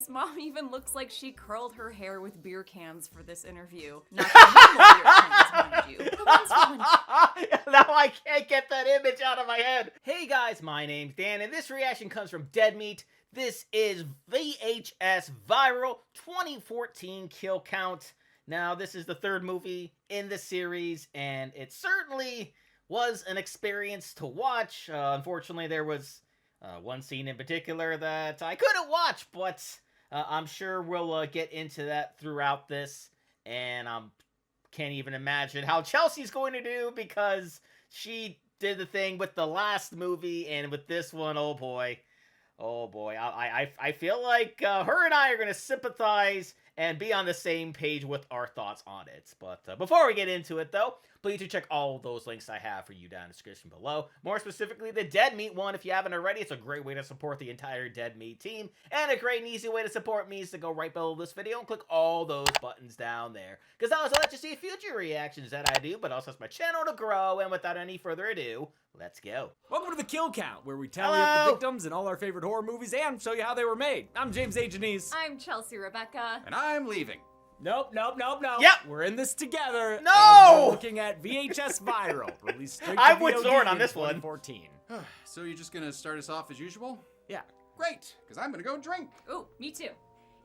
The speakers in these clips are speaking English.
His mom even looks like she curled her hair with beer cans for this interview. Not the beer cans, mind you. The ones from when... Now I can't get that image out of my head. Hey guys, my name's Dan, and this reaction comes from Dead Meat. This is VHS Viral 2014 Kill Count. Now, this is the third movie in the series, and it certainly was an experience to watch. Unfortunately, there was one scene in particular that I couldn't watch, but I'm sure we'll get into that throughout this, and I can't even imagine how Chelsea's going to do, because she did the thing with the last movie, and with this one, oh boy, I feel like her and I are going to sympathize and be on the same page with our thoughts on it. But before we get into it, though, please do check all those links I have for you down in the description below. More specifically, the Dead Meat one, if you haven't already. It's a great way to support the entire Dead Meat team. And a great and easy way to support me is to go right below this video and click all those buttons down there, because that also lets you see future reactions that I do, but also helps my channel to grow. And without any further ado, let's go. Welcome to the Kill Count, where we tally up the victims in all our favorite horror movies and show you how they were made. I'm James A. Janice. I'm Chelsea Rebecca. And I'm leaving. Nope. Yep. We're in this together. No! As we're looking at VHS Viral, released straight to I'm with VOD Zorn on in this one. 2014. So you're just gonna start us off as usual? Yeah. Great, because I'm gonna go drink. Ooh, me too.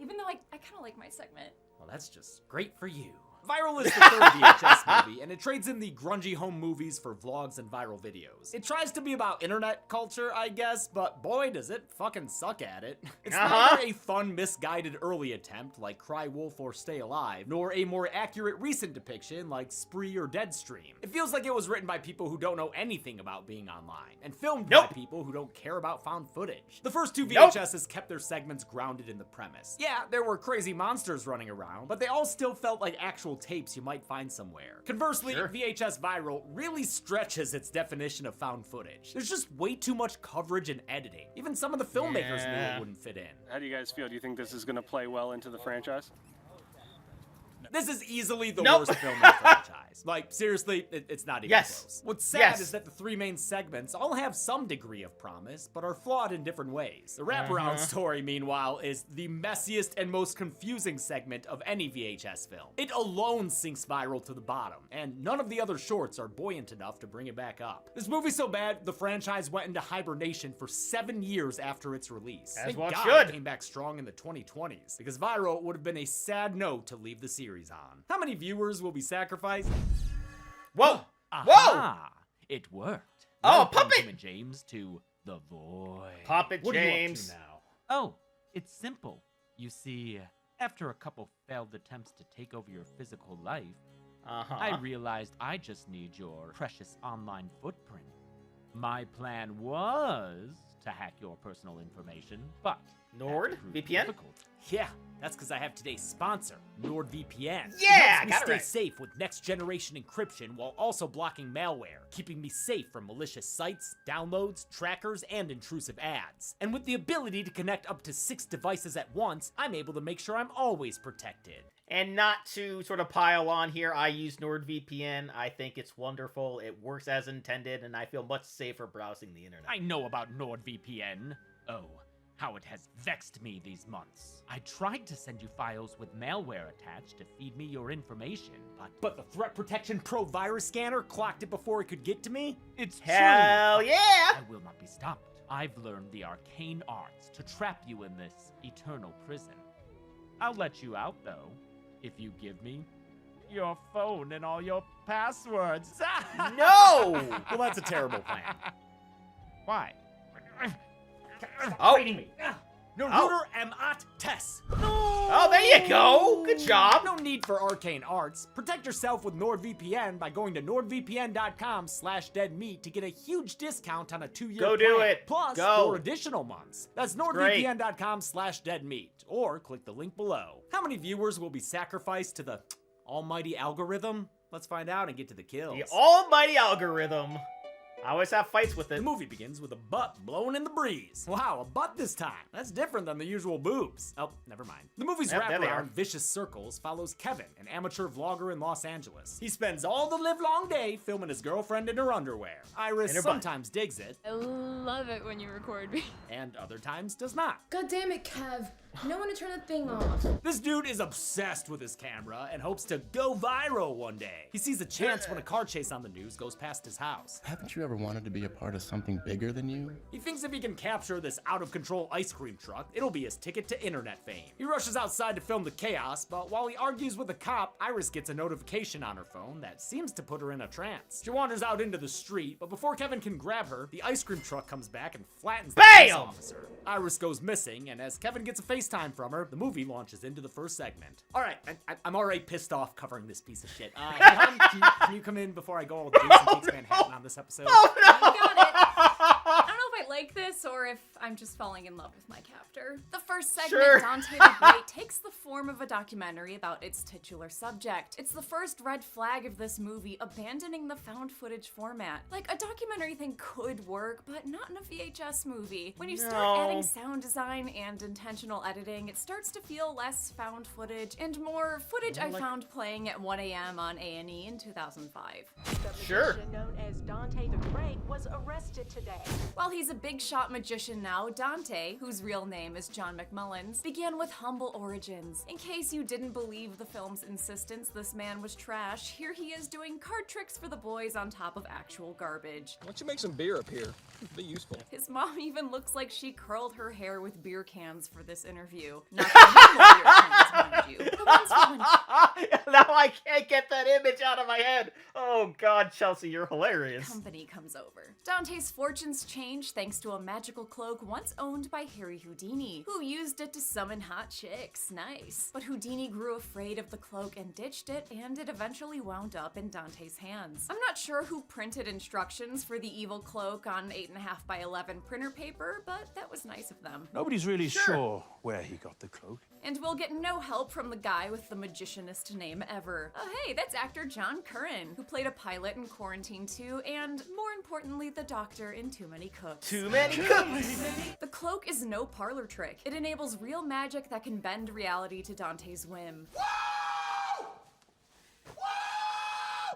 Even though I kind of like my segment. Well, that's just great for you. Viral is the third VHS movie, and it trades in the grungy home movies for vlogs and viral videos. It tries to be about internet culture, I guess, but boy, does it fucking suck at it. It's neither a fun, misguided early attempt like Cry Wolf or Stay Alive, nor a more accurate recent depiction like Spree or Deadstream. It feels like it was written by people who don't know anything about being online, and filmed by people who don't care about found footage. The first two VHSs kept their segments grounded in the premise. Yeah, there were crazy monsters running around, but they all still felt like actual tapes you might find somewhere. Conversely, VHS Viral really stretches its definition of found footage. There's just way too much coverage and editing. Even some of the filmmakers knew it wouldn't fit in. How do you guys feel? Do you think this is going to play well into the franchise? This is easily the worst film in the franchise. Like, seriously, it's not even close. What's sad is that the three main segments all have some degree of promise, but are flawed in different ways. The wraparound story, meanwhile, is the messiest and most confusing segment of any VHS film. It alone sinks Viral to the bottom, and none of the other shorts are buoyant enough to bring it back up. This movie's so bad, the franchise went into hibernation for 7 years after its release. As one Thank God should. It came back strong in the 2020s, because Viral would have been a sad note to leave the series on. How many viewers will be sacrificed? Whoa! Aha! It worked. Oh, Welcome, Puppet! Human James to The Void. Puppet What James. are you up to now? Oh, it's simple. You see, after a couple failed attempts to take over your physical life, I realized I just need your precious online footprint. My plan was to hack your personal information, but NordVPN? difficult. Yeah, that's because I have today's sponsor, NordVPN. Yeah, it helps me got it stay right. safe with next-generation encryption while also blocking malware, keeping me safe from malicious sites, downloads, trackers, and intrusive ads. And with the ability to connect up to 6 devices at once, I'm able to make sure I'm always protected. And not to sort of pile on here, I use NordVPN. I think it's wonderful. It works as intended, and I feel much safer browsing the internet. I know about NordVPN. Oh, how it has vexed me these months. I tried to send you files with malware attached to feed me your information, But the Threat Protection Pro virus scanner clocked it before it could get to me? it's Hell true. yeah! I will not be stopped. I've learned the arcane arts to trap you in this eternal prison. I'll let you out, though, if you give me your phone and all your passwords. No! Well, that's a terrible plan. Why? Oh. Fighting me. Naruto am at Tess. Oh, there you go. Good job. No need for arcane arts. Protect yourself with NordVPN by going to nordvpn.com/deadmeat to get a huge discount on a 2-year Go plan. do it. Plus Go. 4 additional months. That's great. nordvpn.com/deadmeat, or click the link below. How many viewers will be sacrificed to the almighty algorithm? Let's find out and get to the kills. The almighty algorithm. I always have fights with The it. movie begins with a butt blowing in the breeze. Wow, a butt this time. That's different than the usual boobs. Oh, never mind. The movie's Yep, there they are. wraparound Vicious Circles follows Kevin, an amateur vlogger in Los Angeles. He spends all the livelong day filming his girlfriend in her underwear. Iris In her butt. sometimes digs it, I love it when you record me. and other times does not. God damn it, Kev. No one to turn the thing off. This dude is obsessed with his camera and hopes to go viral one day. He sees a chance when a car chase on the news goes past his house. Haven't you ever wanted to be a part of something bigger than you? He thinks if he can capture this out-of-control ice cream truck, it'll be his ticket to internet fame. He rushes outside to film the chaos, but while he argues with a cop, Iris gets a notification on her phone that seems to put her in a trance. She wanders out into the street, but before Kevin can grab her, the ice cream truck comes back and flattens the police officer. Iris goes missing, and as Kevin gets a FaceTime from her, the movie launches into the first segment. Alright, I'm already pissed off covering this piece of shit. Hey, hon, can you come in before I go all Jason Takes Manhattan on this episode? Oh, no. You got it. I don't know if I like this or if I'm just falling in love with my captor. The first segment, Dante the Great, takes the form of a documentary about its titular subject. It's the first red flag of this movie, abandoning the found footage format. Like, a documentary thing could work, but not in a VHS movie. When you start adding sound design and intentional editing, it starts to feel less found footage and more footage I found playing at 1 a.m. on A&E in 2005. Sure. Known as Dante the Great was arrested today. While he's a big shot magician now, Dante, whose real name is John McMullins, began with humble origins. In case you didn't believe the film's insistence this man was trash, here he is doing card tricks for the boys on top of actual garbage. Why don't you make some beer up here? It'd be useful. His mom even looks like she curled her hair with beer cans for this interview. Not the normal beer cans, mind you. The ones from when Now I can't get that image out of my head. Oh God, Chelsea, you're hilarious. company comes over. Dante's fortunes change thanks to a magical cloak once owned by Harry Houdini, who used it to summon hot chicks. Nice. But Houdini grew afraid of the cloak and ditched it, and it eventually wound up in Dante's hands. I'm not sure who printed instructions for the evil cloak on 8.5 by 11 printer paper, but that was nice of them. Nobody's really sure where he got the cloak. And we'll get no help from the guy with the magicianist name ever. Oh hey, that's actor John Curran, who played a pilot in Quarantine 2, and more importantly, the doctor in Too Many Cooks. Too many cooks! The cloak is no parlor trick. It enables real magic that can bend reality to Dante's whim.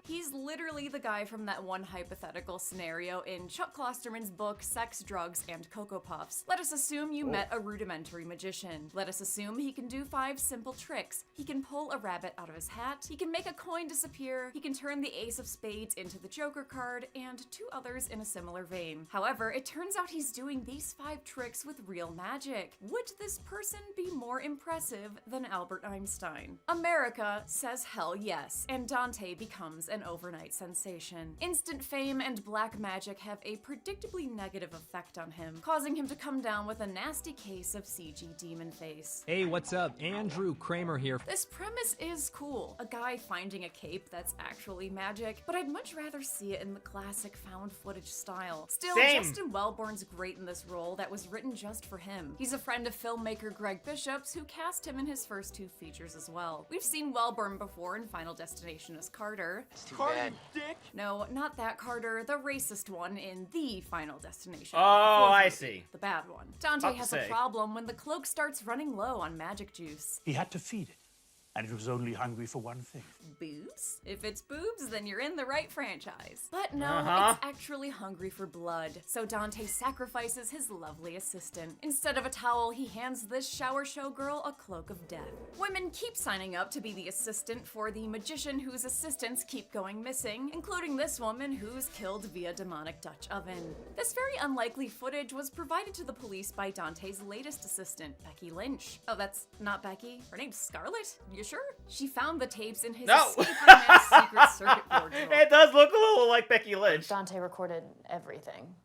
He's literally the guy from that one hypothetical scenario in Chuck Klosterman's book, Sex, Drugs, and Cocoa Puffs. Let us assume you met a rudimentary magician. Let us assume he can do 5 simple tricks. He can pull a rabbit out of his hat, he can make a coin disappear, he can turn the ace of spades into the Joker card, and 2 others in a similar vein. However, it turns out he's doing these 5 tricks with real magic. Would this person be more impressive than Albert Einstein? America says hell yes, and Dante becomes an overnight sensation. Instant fame and black magic have a predictably negative effect on him, causing him to come down with a nasty case of CG demon face. Hey, what's up? Andrew Kramer here. This premise is cool, a guy finding a cape that's actually magic, but I'd much rather see it in the classic found footage style. Still, Justin Wellborn's great in this role that was written just for him. He's a friend of filmmaker Greg Bishop's, who cast him in his first 2 features as well. We've seen Wellborn before in Final Destination as Carter. Carter, dick! No, not that Carter, the racist one in the Final Destination. Oh, I see. The bad one. Dante has a problem when the cloak starts running low on magic juice. He had to feed it, and it was only hungry for one thing. Boobs? If it's boobs, then you're in the right franchise. But no, it's actually hungry for blood. So Dante sacrifices his lovely assistant. Instead of a towel, he hands this shower show girl a cloak of death. Women keep signing up to be the assistant for the magician whose assistants keep going missing, including this woman who's killed via demonic Dutch oven. This very unlikely footage was provided to the police by Dante's latest assistant, Becky Lynch. Oh, that's not Becky. Her name's Scarlett? You sure? She found the tapes in his escape room and secret circuit board drawer. It does look a little like Becky Lynch. Dante recorded everything.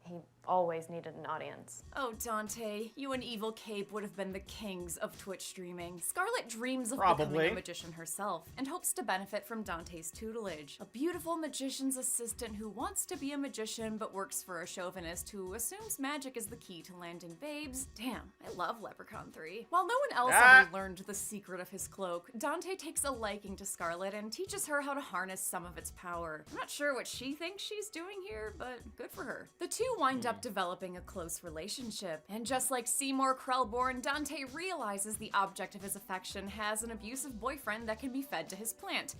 He always needed an audience. Oh, Dante, you and Evil Cape would have been the kings of Twitch streaming. Scarlett dreams of becoming a magician herself and hopes to benefit from Dante's tutelage. A beautiful magician's assistant who wants to be a magician but works for a chauvinist who assumes magic is the key to landing babes. Damn, I love Leprechaun 3. While no one else ever learned the secret of his cloak, Dante takes a liking to Scarlett and teaches her how to harness some of its power. I'm not sure what she thinks she's doing here, but good for her. The two wind up developing a close relationship, and just like Seymour Krellborn, Dante realizes the object of his affection has an abusive boyfriend that can be fed to his plant.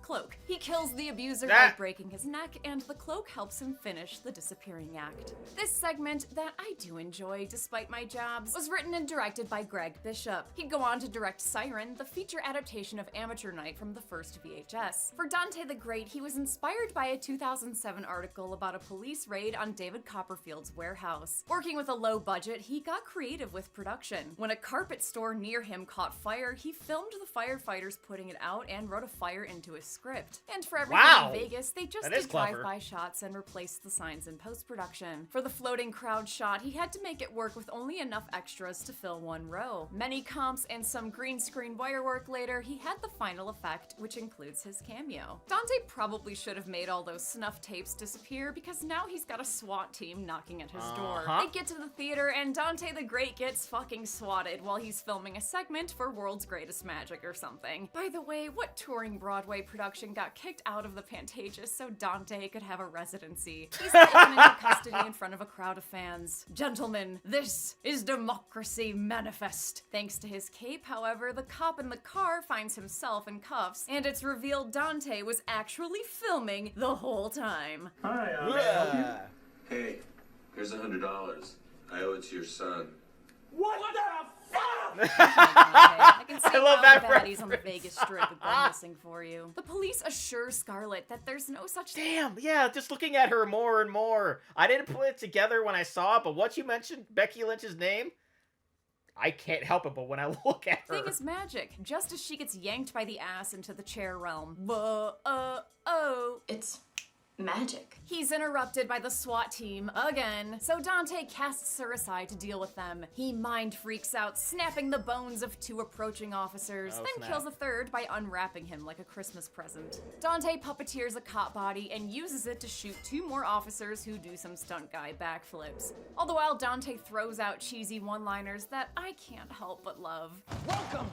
Cloak. He kills the abuser by breaking his neck, and the cloak helps him finish the disappearing act. This segment, that I do enjoy despite my jobs, was written and directed by Greg Bishop. He'd go on to direct Siren, the feature adaptation of Amateur Night from the first VHS. For Dante the Great, he was inspired by a 2007 article about a police raid on David Copperfield's warehouse. Working with a low budget, he got creative with production. When a carpet store near him caught fire, he filmed the firefighters putting it out and wrote a fire into his script. And for everything in Vegas, they just did drive-by shots and replaced the signs in post-production. For the floating crowd shot, he had to make it work with only enough extras to fill one row. Many comps and some green screen wire work later, he had the final effect, which includes his cameo. Dante probably should have made all those snuff tapes disappear, because now he's got a SWAT team knocking at his door. They get to the theater and Dante the Great gets fucking swatted while he's filming a segment for World's Greatest Magic or something. By the way, what touring Broadway production got kicked out of the Pantages so Dante could have a residency? He's taken into custody in front of a crowd of fans. Gentlemen, this is democracy manifest. Thanks to his cape, however, the cop in the car finds himself in cuffs, and it's revealed Dante was actually filming the whole time. Hi, may I help you? Hey, here's $100. I owe it to your son. What the fuck? I can see I love all that the baddies on the Vegas Strip have been missing for you. The police assure Scarlett that there's no such Damn, yeah, just looking at her more and more. I didn't put it together when I saw it, but once you mentioned Becky Lynch's name, I can't help it but when I look at her. thing is magic, just as she gets yanked by the ass into the chair realm. It's magic. He's interrupted by the SWAT team again, so Dante casts her aside to deal with them. He mind freaks out, snapping the bones of 2 approaching officers, then kills a third by unwrapping him like a Christmas present. Dante puppeteers a cop body and uses it to shoot 2 more officers who do some stunt guy backflips. All the while, Dante throws out cheesy one-liners that I can't help but love. Welcome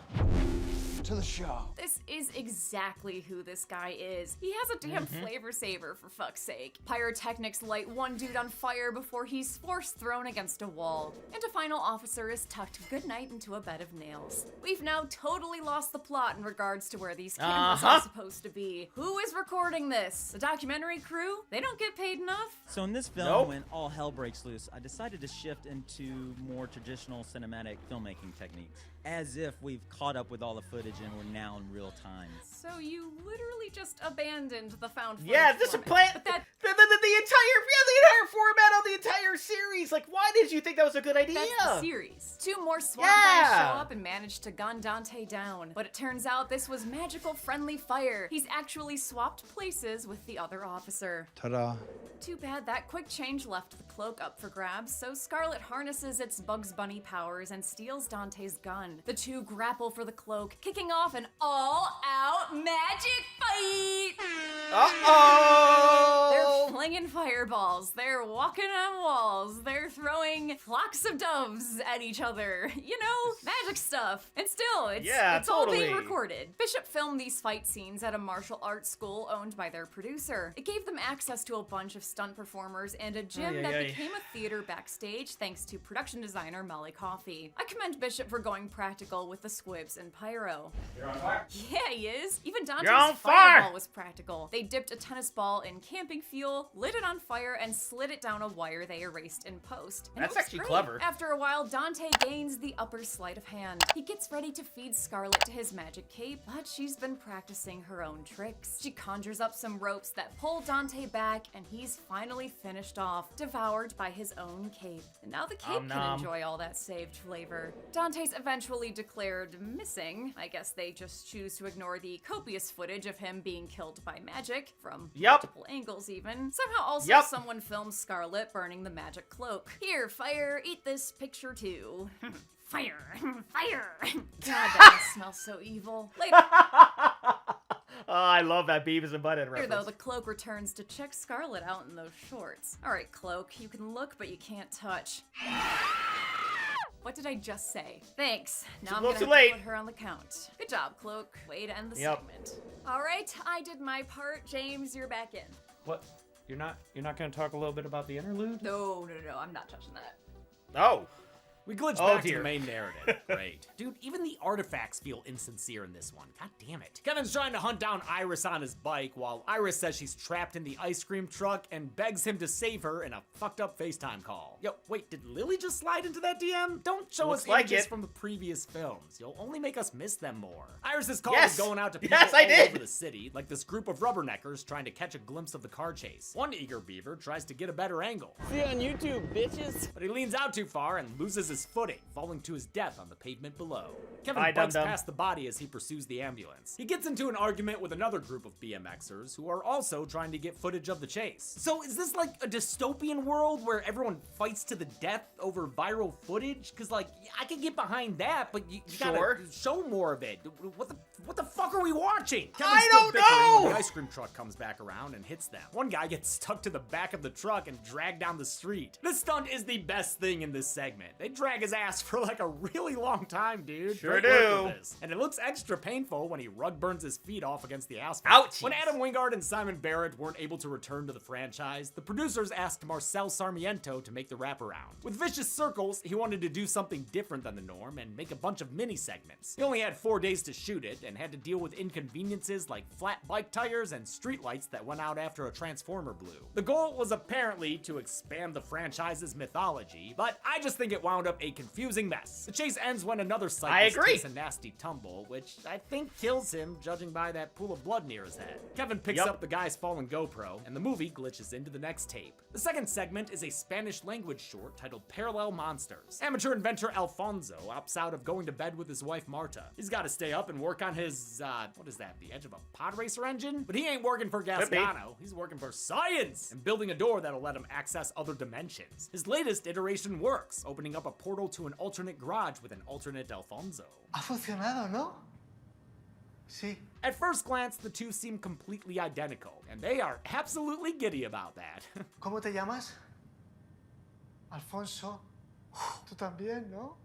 to the show. This is exactly who this guy is. He has a damn flavor saver, for fuck's sake. Pyrotechnics light one dude on fire before he's force thrown against a wall, and a final officer is tucked goodnight into a bed of nails. We've now totally lost the plot in regards to where these cameras are supposed to be. Who is recording this? The documentary crew? They don't get paid enough? So in this film, when all hell breaks loose, I decided to shift into more traditional cinematic filmmaking techniques, as if we've caught up with all the footage and we're now in real time. So you literally just abandoned the found footage this format. the entire format of the entire series. Like, why did you think that was a good idea? That's the series. 2 more SWAT guys show up and manage to gun Dante down. But it turns out this was magical friendly fire. He's actually swapped places with the other officer. Ta-da. Too bad that quick change left the cloak up for grabs, so Scarlett harnesses its Bugs Bunny powers and steals Dante's gun. The 2 grapple for the cloak, kicking off an all-out magic fight! They're flinging fireballs, they're walking on walls, they're throwing flocks of doves at each other. You know, magic stuff. And still, it's all being recorded. Bishop filmed these fight scenes at a martial arts school owned by their producer. It gave them access to a bunch of stunt performers and a gym that became a theater backstage thanks to production designer Molly Coffey. I commend Bishop for going practical with the squibs and pyro. You're on fire. Yeah, he is. Even Dante's fireball was practical. They dipped a tennis ball in camping fuel, lit it on fire, and slid it down a wire they erased in post. And That's it was actually great. clever. After a while, Dante gains the upper sleight of hand. He gets ready to feed Scarlett to his magic cape, but she's been practicing her own tricks. She conjures up some ropes that pull Dante back, and he's finally finished off, devoured by his own cape. And now the cape can enjoy all that saved flavor. Dante's eventually declared missing. I guess they just choose to ignore the copious footage of him being killed by magic, from multiple angles even. Somehow also someone filmed Scarlett burning the magic cloak. Here, fire, eat this picture too. Fire, fire. God, that smells so evil. Later. I love that Beavis and Butthead reference. Here, though, the cloak returns to check Scarlett out in those shorts. All right, cloak, you can look, but you can't touch. What did I just say? Thanks. Now I'm gonna have to put her on the count. Good job, Cloak. Way to end the segment. All right, I did my part. James, you're back in. What? You're not gonna talk a little bit about the interlude? No, I'm not touching that. Oh. We glitch Oh, back to dear. the main narrative. Great. Dude, even the artifacts feel insincere in this one. God damn it. Kevin's trying to hunt down Iris on his bike while Iris says she's trapped in the ice cream truck and begs him to save her in a fucked up FaceTime call. Yo, wait, did Lily just slide into that DM? Don't show Looks us like images it. from the previous films. You'll only make us miss them more. Iris's call Yes. is going out to people Yes, I all did. over the city, like this group of rubberneckers trying to catch a glimpse of the car chase. One eager beaver tries to get a better angle. See you on YouTube, bitches. But he leans out too far and loses his footing, falling to his death on the pavement below. Kevin Bye, bugs dum-dum. past the body as he pursues the ambulance. He gets into an argument with another group of BMXers who are also trying to get footage of the chase. So is this like a dystopian world where everyone fights to the death over viral footage? Cause like, I can get behind that, but you Sure. gotta show more of it. What the fuck are we watching? Kevin's I still don't bickering know! when the ice cream truck comes back around and hits them. One guy gets stuck to the back of the truck and dragged down the street. This stunt is the best thing in this segment. They drag his ass for like a really long time, dude. Sure Great work do. with this. And it looks extra painful when he rug burns his feet off against the asphalt. Ouchies. When Adam Wingard and Simon Barrett weren't able to return to the franchise, the producers asked Marcel Sarmiento to make the wraparound. With Vicious Circles, he wanted to do something different than the norm and make a bunch of mini segments. He only had 4 days to shoot it and had to deal with inconveniences like flat bike tires and streetlights that went out after a transformer blew. The goal was apparently to expand the franchise's mythology, but I just think it wound up a confusing mess. The chase ends when another cyclist agree. takes a nasty tumble, which I think kills him, judging by that pool of blood near his head. Kevin picks Yup. up the guy's fallen GoPro, and the movie glitches into the next tape. The second segment is a Spanish language short titled Parallel Monsters. Amateur inventor Alfonso opts out of going to bed with his wife Marta. He's got to stay up and work on his, what is that, the edge of a pod racer engine? But he ain't working for Could be. Gasgano, he's working for science and building a door that'll let him access other dimensions. His latest iteration works, opening up a portal to an alternate garage with an alternate Alfonso. Ha funcionado, ¿no? Sí. At first glance, the two seem completely identical, and they are absolutely giddy about that. ¿Cómo te llamas? Alfonso. Tú también, ¿no?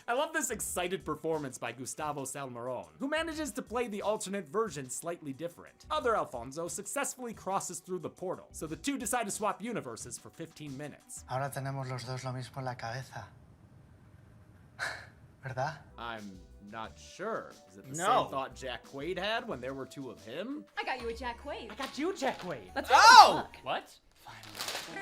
I love this excited performance by Gustavo Salmerón, who manages to play the alternate version slightly different. Other Alfonso successfully crosses through the portal, so the two decide to swap universes for 15 minutes. Ahora tenemos los dos lo mismo en la cabeza. ¿Verdad? I'm not sure. Is it the No. same thought Jack Quaid had when there were two of him? I got you a Jack Quaid. I got you, Jack Quaid. Let's Oh! What?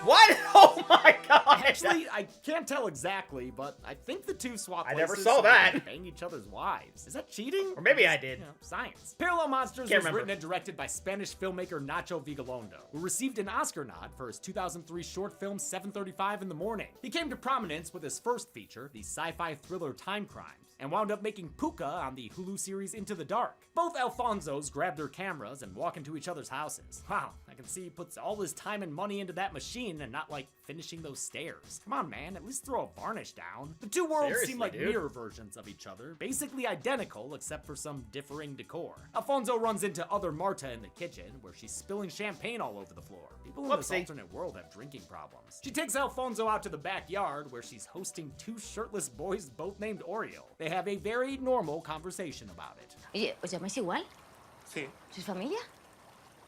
What? Oh my god! Actually, I can't tell exactly, but I think the two swap I places never saw so they that. can bang each other's wives. Is that cheating? Or maybe I did. You know, science. Parallel Monsters Can't was remember. written and directed by Spanish filmmaker Nacho Vigalondo, who received an Oscar nod for his 2003 short film 7:35 in the Morning. He came to prominence with his first feature, the sci-fi thriller Time Crimes, and wound up making Puka on the Hulu series Into the Dark. Both Alfonsos grab their cameras and walk into each other's houses. Wow, I can see he puts all his time and money into that machine and not like finishing those stairs. Come on, man, at least throw a varnish down. The two worlds Seriously, seem like dude. mirror versions of each other, basically identical except for some differing decor. Alfonso runs into other Marta in the kitchen, where she's spilling champagne all over the floor. People in this Whoopsie. alternate world have drinking problems. She takes Alfonso out to the backyard, where she's hosting two shirtless boys both named Oreo. They have a very normal conversation about it. Oye, ¿os llamáis igual? Sí. ¿Sois familia?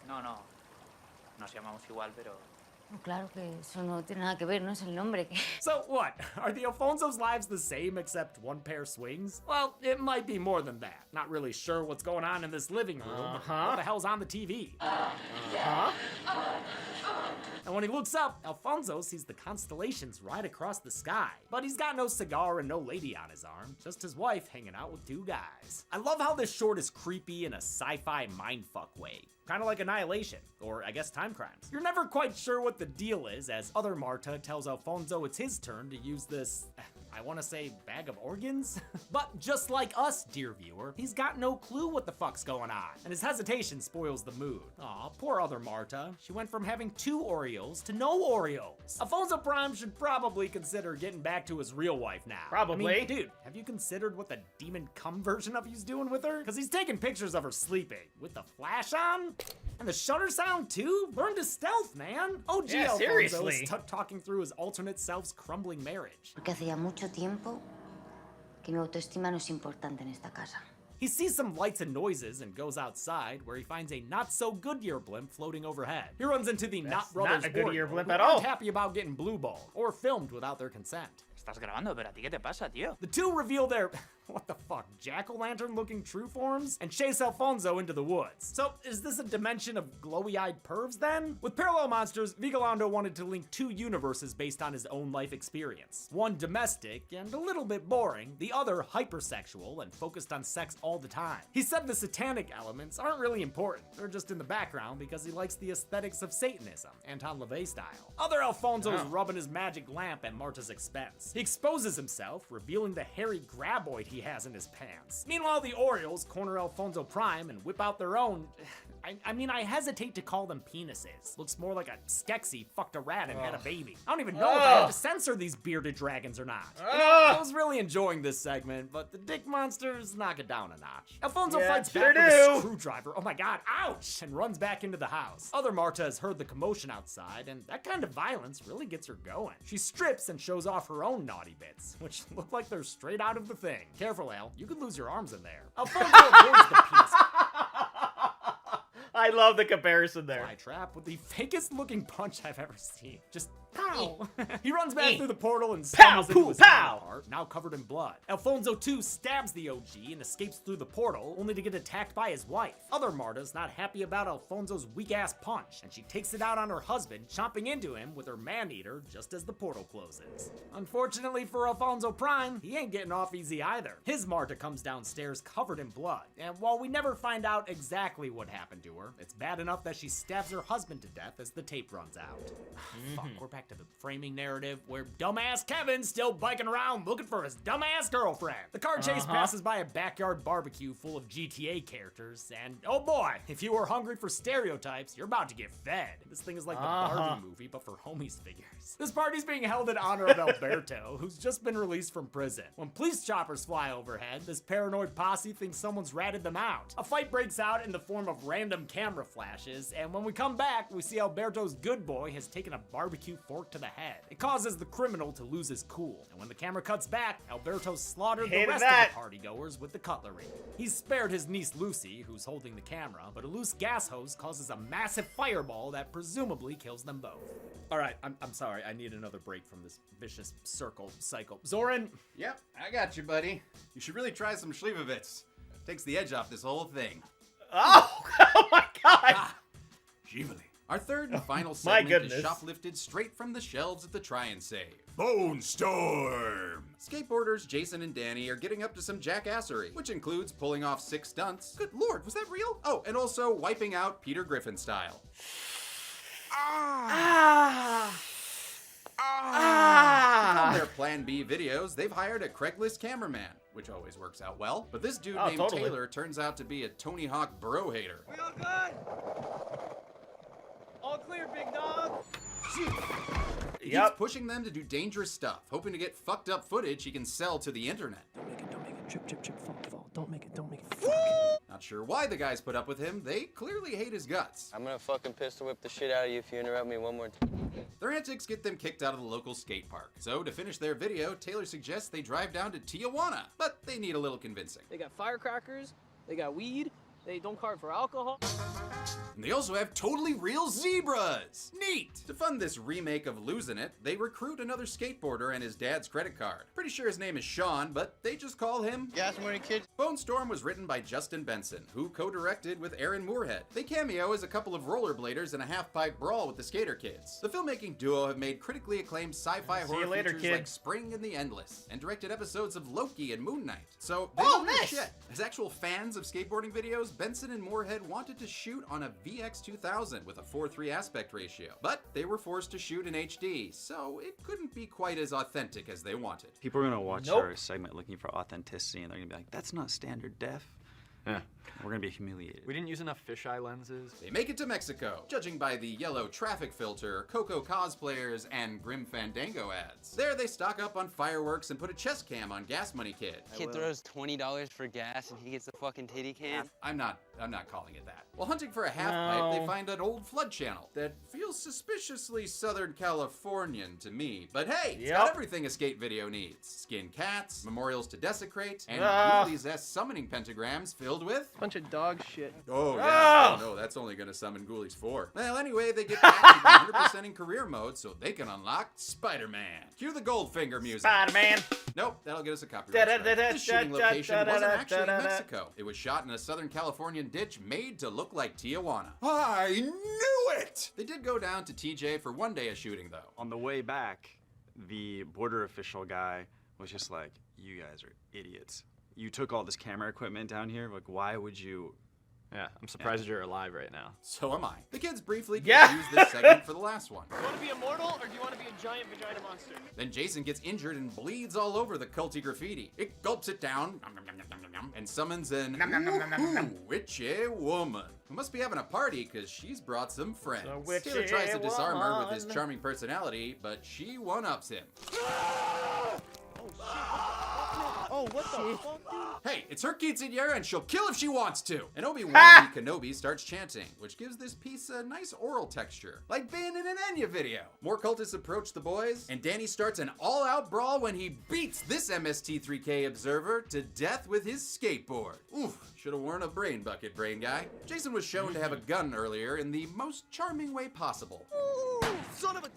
No, no. Nos llamamos igual, pero... No, claro que eso no tiene nada que ver, no es el nombre que... So what? Are the Alfonso's lives the same except one pair swings? Well, it might be more than that. Not really sure what's going on in this living room. What the hell's on the TV? And when he looks up, Alfonso sees the constellations right across the sky. But he's got no cigar and no lady on his arm, just his wife hanging out with two guys. I love how this short is creepy in a sci-fi mindfuck way. Kind of like Annihilation, or I guess Time Crimes. You're never quite sure what the deal is, as other Marta tells Alfonso it's his turn to use this, I want to say, bag of organs? But just like us, dear viewer, he's got no clue what the fuck's going on, and his hesitation spoils the mood. Aw, poor other Marta. She went from having 2 Oreos to no Oreos. Alfonso Prime should probably consider getting back to his real wife now. Probably. I mean, dude, have you considered what the demon cum version of you's doing with her? Because he's taking pictures of her sleeping, with the flash on? And the shutter sound too? Learn to stealth, man. OG Yeah, Alfonso seriously. is talking through his alternate self's crumbling marriage. Porque hace ya mucho tiempo que mi autoestima no es importante en esta casa. He sees some lights and noises and goes outside, where he finds a not-so-Goodyear blimp floating overhead. He runs into the Not Brothers not a Goodyear Warrior, blimp who at aren't all. happy about getting blue-balled, or filmed without their consent. Estás grabando, pero a ti qué te pasa, tío? The two reveal their, what the fuck, jack-o'-lantern looking true forms, and chase Alfonso into the woods. So, is this a dimension of glowy-eyed pervs then? With Parallel Monsters, Vigalondo wanted to link two universes based on his own life experience. One domestic and a little bit boring, the other hypersexual and focused on sex all the time. He said the satanic elements aren't really important, they're just in the background because he likes the aesthetics of Satanism, Anton LaVey style. Other Alfonso's rubbing his magic lamp at Marta's expense. He exposes himself, revealing the hairy graboid he has in his pants. Meanwhile, the Orioles corner Alfonso Prime and whip out their own... I hesitate to call them penises. Looks more like a Skeksis fucked a rat and had a baby. I don't even know if I have to censor these bearded dragons or not. I was really enjoying this segment, but the dick monsters knock it down a notch. Alfonso fights back with a screwdriver. Oh my god, ouch! And runs back into the house. Other Marta has heard the commotion outside, and that kind of violence really gets her going. She strips and shows off her own naughty bits, which look like they're straight out of the Thing. Careful, Al, you could lose your arms in there. Alfonso avoids the penis. I love the comparison there. Fly trap with the fakest looking punch I've ever seen. Just pow! He runs back through the portal and stumbles into his counterpart, now covered in blood. Alfonso 2 stabs the OG and escapes through the portal, only to get attacked by his wife. Other Marta's not happy about Alfonso's weak-ass punch, and she takes it out on her husband, chomping into him with her man-eater just as the portal closes. Unfortunately for Alfonso Prime, he ain't getting off easy either. His Marta comes downstairs covered in blood, and while we never find out exactly what happened to her, it's bad enough that she stabs her husband to death as the tape runs out. Fuck, we're back to the framing narrative where dumbass Kevin's still biking around looking for his dumbass girlfriend. The car chase passes by a backyard barbecue full of GTA characters, and oh boy, if you are hungry for stereotypes, you're about to get fed. This thing is like the Barbie movie, but for homies figures. This party's being held in honor of Alberto, who's just been released from prison. When police choppers fly overhead, this paranoid posse thinks someone's ratted them out. A fight breaks out in the form of random camera flashes, and when we come back, we see Alberto's good boy has taken a barbecue fork to the head. It causes the criminal to lose his cool, and when the camera cuts back, Alberto slaughtered the rest of the partygoers with the cutlery. He's spared his niece Lucy, who's holding the camera, but a loose gas hose causes a massive fireball that presumably kills them both. Alright, I'm sorry, I need another break from this vicious cycle. Zoran? Yep, I got you, buddy. You should really try some Schlivovitz. Takes the edge off this whole thing. Oh my god! Shivali. Our third and final segment is shoplifted straight from the shelves at the Try and Save. Bone Storm! Skateboarders Jason and Danny are getting up to some jackassery, which includes pulling off 6 stunts. Good lord, was that real? Oh, and also wiping out Peter Griffin style. On their Plan B videos, they've hired a Craigslist cameraman, which always works out well. But this dude named Taylor turns out to be a Tony Hawk bro hater. We all good? All clear, big dog. He keeps pushing them to do dangerous stuff, hoping to get fucked up footage he can sell to the internet. Don't make it. Trip, fall. Don't make it. Not sure why the guys put up with him. They clearly hate his guts. I'm gonna fucking pistol whip the shit out of you if you interrupt me one more time. Their antics get them kicked out of the local skate park. So to finish their video, Taylor suggests they drive down to Tijuana, but they need a little convincing. They got firecrackers, they got weed, they don't card for alcohol. And they also have totally real zebras! Neat! To fund this remake of Losing It, they recruit another skateboarder and his dad's credit card. Pretty sure his name is Sean, but they just call him... Gas money kid. Bone Storm was written by Justin Benson, who co-directed with Aaron Moorhead. They cameo as a couple of rollerbladers in a half-pipe brawl with the Skater Kids. The filmmaking duo have made critically acclaimed sci-fi horror features like Spring and the Endless, and directed episodes of Loki and Moon Knight. So, they know their shit. As actual fans of skateboarding videos, Benson and Moorhead wanted to shoot on a VX2000 with a 4:3 aspect ratio, but they were forced to shoot in HD, so it couldn't be quite as authentic as they wanted. People are gonna watch our segment looking for authenticity, and they're gonna be like, "That's not standard def." We're gonna be humiliated. We didn't use enough fisheye lenses. They make it to Mexico, judging by the yellow traffic filter, Coco cosplayers, and Grim Fandango ads. There they stock up on fireworks and put a chest cam on Gas Money Kid. Kid throws $20 for gas and he gets the fucking titty can. I'm not calling it that. While hunting for a half pipe, they find an old flood channel that feels suspiciously Southern Californian to me. But hey, it's got everything a skate video needs. Skinned cats, memorials to desecrate, and Ghoulies-esque summoning pentagrams filled with bunch of dog shit. Oh, yeah. Oh, no, that's only going to summon Ghoulies 4. Well, anyway, they get back to 100% in career mode so they can unlock Spider-Man. Cue the Goldfinger music. Spider-Man. Nope, that'll get us a copyright strike. This shooting location wasn't actually in Mexico. It was shot in a Southern Californian ditch made to look like Tijuana. I knew it! They did go down to TJ for one day of shooting, though. On the way back, the border official guy was just like, you guys are idiots. You took all this camera equipment down here. Like, why would you? Yeah, I'm surprised you're alive right now. So am I. The kids briefly use this segment for the last one. Do you want to be immortal or do you want to be a giant vagina monster? Then Jason gets injured and bleeds all over the culty graffiti. It gulps it down and summons an witchy woman who must be having a party because she's brought some friends. Taylor tries to disarm her with his charming personality, but she one-ups him. Oh, what the fuck, dude? Hey, it's her quinceañera and she'll kill if she wants to. And Obi-Wan Kenobi starts chanting, which gives this piece a nice oral texture, like being in an Enya video. More cultists approach the boys, and Danny starts an all-out brawl when he beats this MST3K observer to death with his skateboard. Oof, should have worn a brain bucket, brain guy. Jason was shown to have a gun earlier in the most charming way possible. Ooh, son of a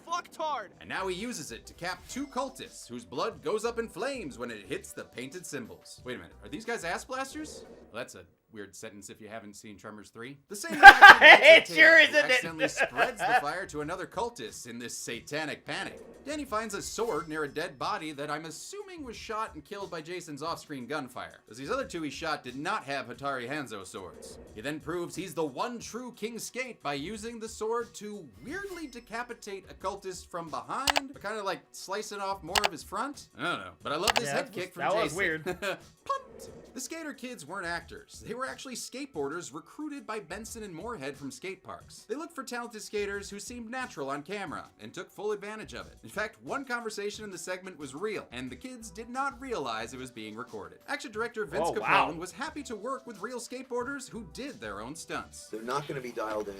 fucktard! And now he uses it to cap two cultists whose blood goes up in flames when it hits the painted symbols. Wait a minute, are these guys ass blasters? Well, that's a weird sentence if you haven't seen Tremors 3. The same it sure isn't. Accidentally spreads the fire to another cultist in this satanic panic. Danny finds a sword near a dead body that I'm assuming was shot and killed by Jason's off-screen gunfire, as these other two he shot did not have Hatari Hanzo swords. He then proves he's the one true King Skate by using the sword to weirdly decapitate a cultist from behind, kind of like slicing off more of his front. I don't know, but I love this head kick from Jason. That was weird. Punt! The skater kids weren't actors. They were actually skateboarders recruited by Benson and Moorhead from skate parks. They looked for talented skaters who seemed natural on camera and took full advantage of it. In fact, one conversation in the segment was real, and the kids did not realize it was being recorded. Action director Vince Cocomelon was happy to work with real skateboarders who did their own stunts. They're not going to be dialed in.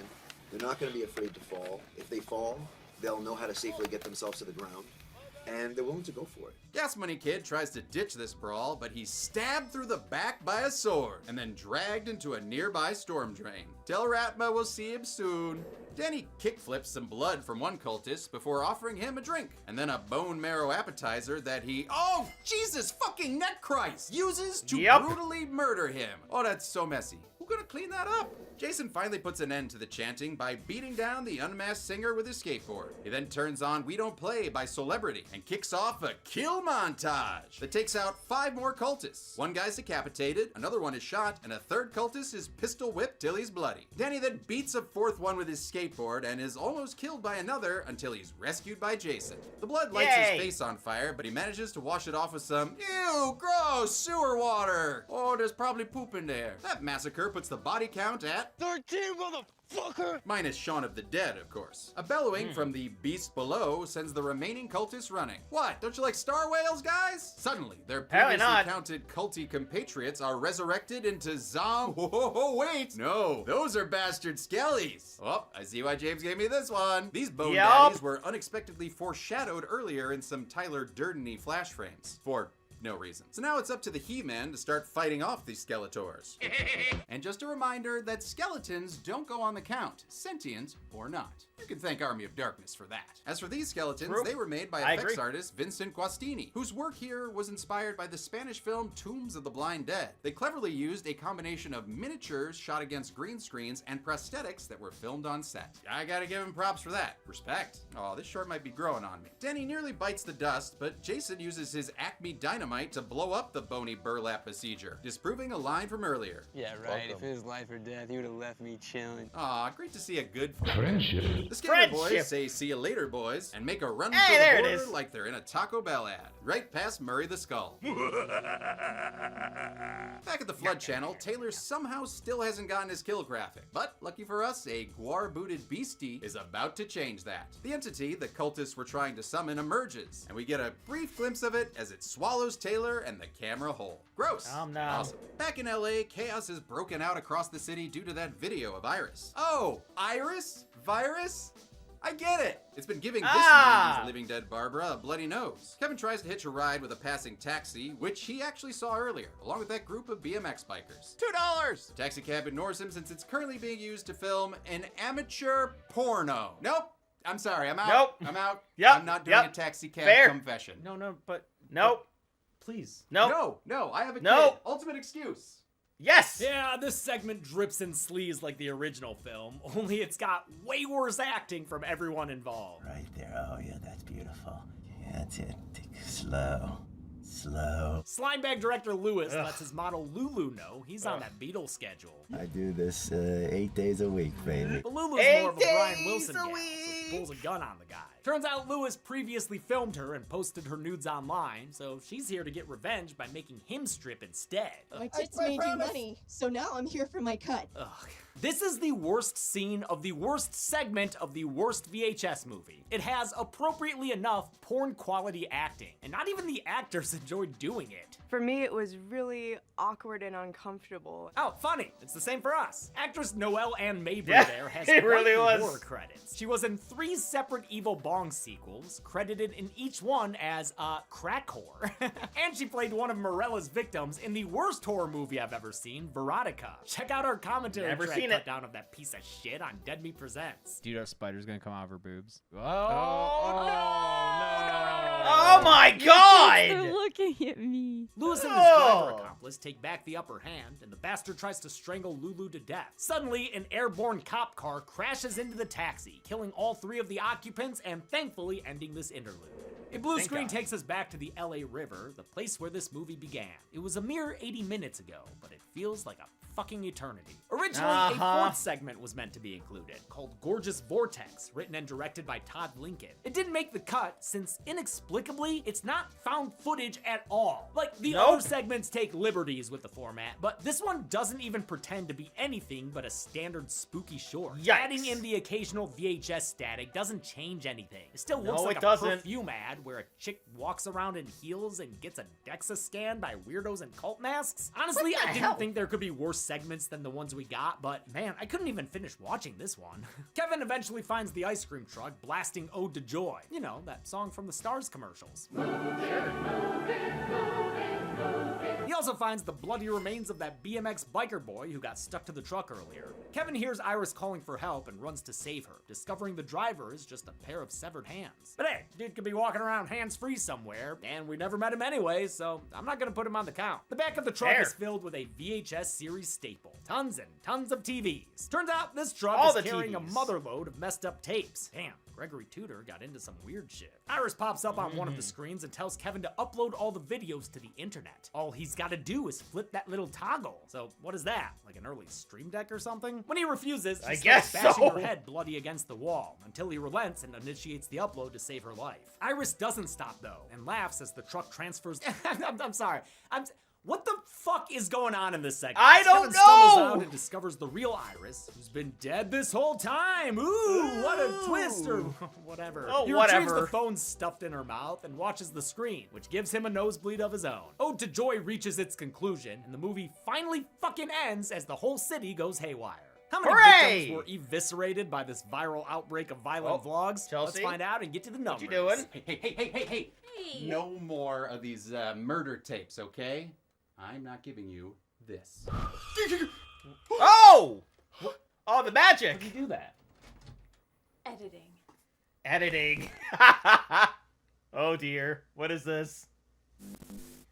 They're not going to be afraid to fall. If they fall, they'll know how to safely get themselves to the ground. And they're willing to go for it. Gas Money Kid tries to ditch this brawl, but he's stabbed through the back by a sword and then dragged into a nearby storm drain. Tell Ratma we'll see him soon. Danny kickflips some blood from one cultist before offering him a drink, and then a bone marrow appetizer that he, oh Jesus fucking neck Christ, uses to brutally murder him. Oh, that's so messy. Who's gonna clean that up? Jason finally puts an end to the chanting by beating down the unmasked singer with his skateboard. He then turns on We Don't Play by Celebrity and kicks off a kill montage that takes out 5 more cultists. One guy's decapitated, another one is shot, and a third cultist is pistol whipped till he's bloody. Danny then beats a 4th one with his skateboard and is almost killed by another until he's rescued by Jason. The blood lights his face on fire, but he manages to wash it off with some, ew, gross, sewer water. Oh, there's probably poop in there. That massacre puts the body count at 13, motherfucker! Minus Shaun of the Dead, of course. A bellowing from the beast below sends the remaining cultists running. What, don't you like star whales, guys? Suddenly, their previously counted culty compatriots are resurrected into Oh, wait! No, those are bastard skellies. Oh, I see why James gave me this one. These bone daddies were unexpectedly foreshadowed earlier in some Tyler Durden-y flash frames. For no reason. So now it's up to the He-Men to start fighting off these Skeletors. And just a reminder that skeletons don't go on the count, sentient or not. You can thank Army of Darkness for that. As for these skeletons, they were made by effects artist Vincent Guastini, whose work here was inspired by the Spanish film Tombs of the Blind Dead. They cleverly used a combination of miniatures shot against green screens and prosthetics that were filmed on set. I gotta give him props for that. Respect. Oh, this short might be growing on me. Danny nearly bites the dust, but Jason uses his Acme dynamite to blow up the bony burlap besieger, disproving a line from earlier. Yeah, right. If it was life or death, he would have left me chilling. Aw, great to see a good friendship. The Skater Boys say see you later, boys, and make a run for the border like they're in a Taco Bell ad, right past Murray the Skull. Back at the Flood channel, Taylor somehow still hasn't gotten his kill graphic. But lucky for us, a guar-booted beastie is about to change that. The entity the cultists were trying to summon emerges, and we get a brief glimpse of it as it swallows Taylor and the camera whole. Gross. No. Awesome. Back in LA, chaos has broken out across the city due to that video of Iris. Oh, Iris? Virus? I get it. It's been giving this 90s Living Dead Barbara a bloody nose. Kevin tries to hitch a ride with a passing taxi, which he actually saw earlier, along with that group of BMX bikers. $2! The taxi cab ignores him since it's currently being used to film an amateur porno. Nope. I'm sorry. I'm out. Nope. I'm out. Yep. I'm not doing a taxi cab confession. No, but... Nope. Please. Nope. No, I have a kid. Nope. Ultimate excuse. Yes! Yeah, this segment drips and sleaze like the original film, only it's got way worse acting from everyone involved. Right there. Oh, yeah, that's beautiful. Yeah, that's it. Take it slow. Slow. Slimebag director Lewis lets his model Lulu know he's on that Beatles schedule. I do this 8 days a week, baby. But Lulu's more of a Brian Wilson gal, so he pulls a gun on the guy. Turns out Lewis previously filmed her and posted her nudes online, so she's here to get revenge by making him strip instead. My tits made you money, so now I'm here for my cut. Ugh. This is the worst scene of the worst segment of the worst VHS movie. It has appropriately enough porn quality acting, and not even the actors enjoyed doing it. For me, it was really awkward and uncomfortable. Oh, funny. It's the same for us. Actress Noelle Ann Mabry there has it really quite the was. horror credits. She was in 3 separate Evil Bong sequels, credited in each one as a crack whore. And she played one of Morella's victims in the worst horror movie I've ever seen, Veronica. Check out our commentary Never track seen cut it. down of that piece of shit on Dead Meat Presents. Do you know spiders gonna come out of her boobs? Oh my god! They're looking at me. Lewis and his driver accomplice take back the upper hand, and the bastard tries to strangle Lulu to death. Suddenly, an airborne cop car crashes into the taxi, killing all 3 of the occupants and thankfully ending this interlude. A blue screen takes us back to the LA River, the place where this movie began. It was a mere 80 minutes ago, but it feels like a fucking eternity. Originally, a 4th segment was meant to be included, called Gorgeous Vortex, written and directed by Todd LinKEN. It didn't make the cut, since inexplicably, it's not found footage at all. Like, the other segments take liberties with the format, but this one doesn't even pretend to be anything but a standard spooky short. Yikes. Adding in the occasional VHS static doesn't change anything. It still looks like a perfume ad where a chick walks around in heels and gets a DEXA scan by weirdos in cult masks. Honestly, I didn't think there could be worse segments than the ones we got, but man, I couldn't even finish watching this one. Kevin eventually finds the ice cream truck blasting Ode to Joy. You know, that song from the Stars commercials. He also finds the bloody remains of that BMX biker boy who got stuck to the truck earlier. Kevin hears Iris calling for help and runs to save her, discovering the driver is just a pair of severed hands. But hey, dude could be walking around hands-free somewhere, and we never met him anyway, so I'm not gonna put him on the count. The back of the truck is filled with a VHS series staple. Tons and tons of TVs. Turns out this truck is carrying a motherload of messed up tapes. Damn. Gregory Tudor got into some weird shit. Iris pops up on one of the screens and tells Kevin to upload all the videos to the internet. All he's gotta do is flip that little toggle. So what is that? Like an early Stream Deck or something? When he refuses, she starts bashing her head bloody against the wall until he relents and initiates the upload to save her life. Iris doesn't stop though and laughs as the truck transfers. I'm sorry. What the fuck is going on in this segment? I don't Kevin stumbles know! out and discovers the real Iris, who's been dead this whole time. Ooh, what a twist, or whatever. Oh, He whatever. retrieves the phone stuffed in her mouth and watches the screen, which gives him a nosebleed of his own. Ode to Joy reaches its conclusion, and the movie finally fucking ends as the whole city goes haywire. How many victims were eviscerated by this viral outbreak of violent vlogs? Let's find out and get to the numbers. What you doing? Hey. No more of these murder tapes, okay? I'm not giving you this. Oh! Oh, the magic! How did you do that? Editing. Oh dear. What is this?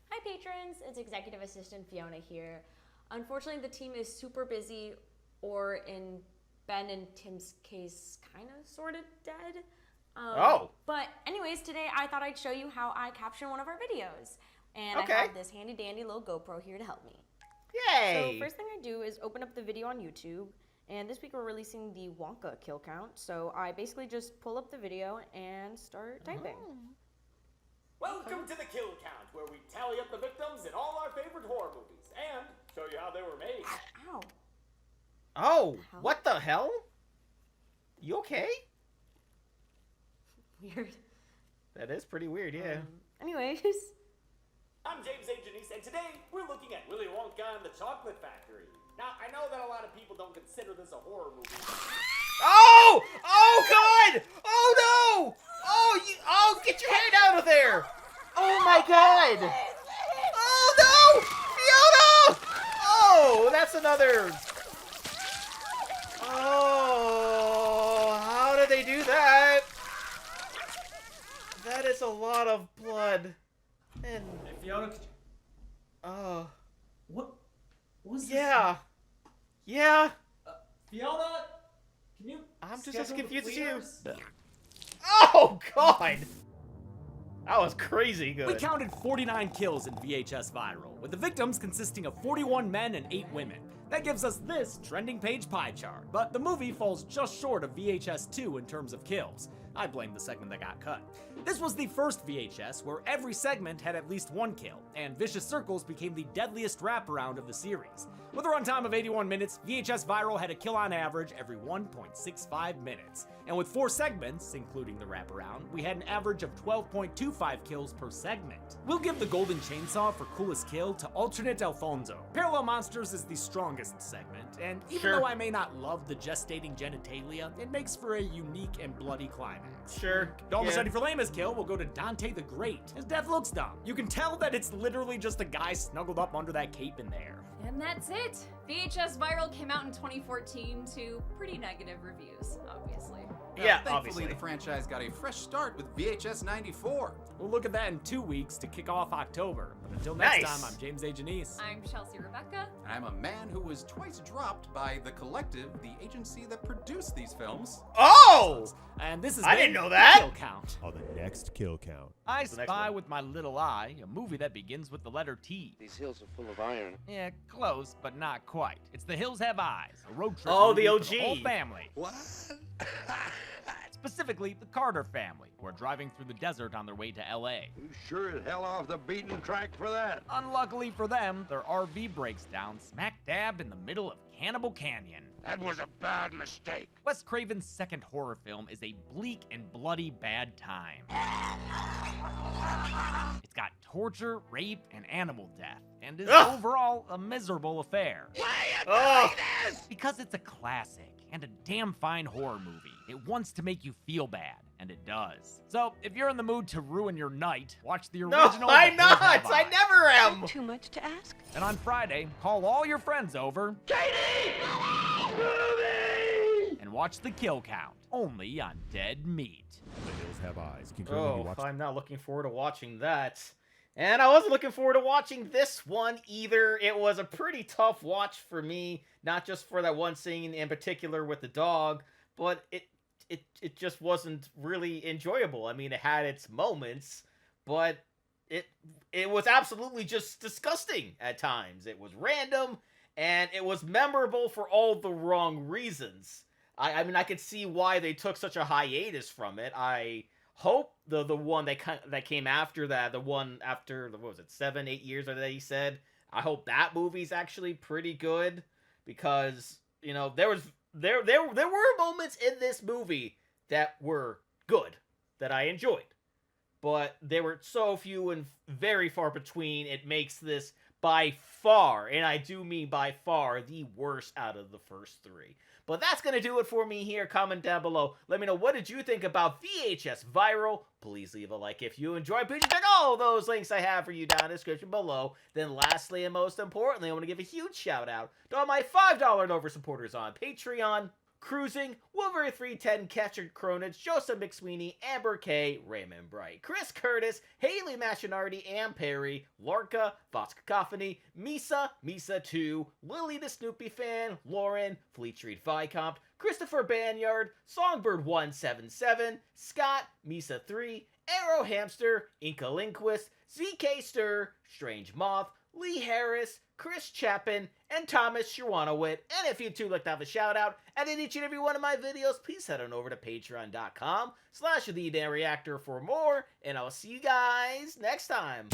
Hi patrons, it's Executive Assistant Fiona here. Unfortunately, the team is super busy, or in Ben and Tim's case, kind of, sort of dead. But anyways, today I thought I'd show you how I caption one of our videos. And I have this handy dandy little GoPro here to help me. Yay! So first thing I do is open up the video on YouTube. And this week we're releasing the Wonka kill count. So I basically just pull up the video and start typing. Welcome to the Kill Count, where we tally up the victims in all our favorite horror movies and Oh, what the hell? You okay? Weird. That is pretty weird, yeah. Anyways. I'm James A. Janice, and today we're looking at Willy Wonka and the Chocolate Factory. Now, I know that a lot of people don't consider this a horror movie. Oh! Oh, God! Oh, no! Oh, get your hand out of there! Oh, my God! Oh, no! Fiona! Oh, that's another... Oh, how did they do that? That is a lot of blood. And... Hey, Fiona, could you... Oh. What was this? Yeah. Yeah. Fiona, can you... I'm just as confused as you. cleaners? Oh, God! That was crazy good. We counted 49 kills in VHS Viral, with the victims consisting of 41 men and 8 women. That gives us this trending page pie chart, but the movie falls just short of VHS 2 in terms of kills. I blame the segment that got cut. This was the first VHS where every segment had at least one kill, and Vicious Circles became the deadliest wraparound of the series. With a runtime of 81 minutes, VHS Viral had a kill on average every 1.65 minutes. And with 4 segments, including the wraparound, we had an average of 12.25 kills per segment. We'll give the Golden Chainsaw for coolest kill to Alternate Alfonso. Parallel Monsters is the strongest segment, and even though I may not love the gestating genitalia, it makes for a unique and bloody climax. Sure. Almost ready for lamest kill, we'll go to Dante the Great. His death looks dumb. You can tell that it's literally just a guy snuggled up under that cape in there. And that's it. VHS Viral came out in 2014 to pretty negative reviews, obviously. Yeah, thankfully obviously. the franchise got a fresh start with VHS 94. We'll look at that in 2 weeks to kick off October. But until next time, I'm James A. Janice. I'm Chelsea Rebecca. And I'm a man who was twice dropped by The Collective, the agency that produced these films. Oh! And this is I didn't know that. Kill Count. On the next Kill Count. I Spy with My Little Eye, a movie that begins with the letter T. These hills are full of iron. Yeah, close, but not quite. It's The Hills Have Eyes, a road trip Oh, movie the for OG. the whole family. What? Specifically, the Carter family, who are driving through the desert on their way to LA. You sure as hell off the beaten track for that. Unluckily for them, their RV breaks down smack dab in the middle of Cannibal Canyon. That was a bad mistake. Wes Craven's second horror film is a bleak and bloody bad time. It's got torture, rape, and animal death, and is overall a miserable affair. Because it's a classic and a damn fine horror movie. It wants to make you feel bad, and it does. So, if you're in the mood to ruin your night, watch the original. No, I'm not! I never am! Too much to ask? And on Friday, call all your friends over. Katie! And watch the Kill Count, only on Dead Meat. The Hills Have Eyes. Concurrently watch. I'm not looking forward to watching that. And I wasn't looking forward to watching this one either. It was a pretty tough watch for me, not just for that one scene in particular with the dog, but it just wasn't really enjoyable. I mean, it had its moments, but it was absolutely just disgusting at times. It was random, and it was memorable for all the wrong reasons. I mean, I could see why they took such a hiatus from it. I hope the one that came after that, the one after, what was it, 7-8 years that he said, I hope that movie's actually pretty good, because, you know, there were moments in this movie that were good, that I enjoyed, but there were so few and very far between. It makes this by far, and I do mean by far, the worst out of the first 3. But that's going to do it for me here. Comment down below. Let me know, what did you think about VHS Viral? Please leave a like if you enjoyed. Please check all those links I have for you down in the description below. Then lastly and most importantly, I want to give a huge shout out to all my $5 and over supporters on Patreon. Cruising, Wolverine 310, Catcher Cronage, Joseph McSweeney, Amber K, Raymond Bright, Chris Curtis, Haley Machinardi, Ann Perry, Larka, Vox Cacophony, Misa 2, Lily the Snoopy Fan, Lauren, Fleet Street Vicomte, Christopher Banyard, Songbird 177, Scott, Misa 3, Arrow Hamster, Inca Linquist, ZK Stir, Strange Moth, Lee Harris, Chris Chapin, and Thomas Shawanowit. And if you too like to have a shout out and in each and every one of my videos, please head on over to patreon.com/TheDamnReactor for more, and I'll see you guys next time.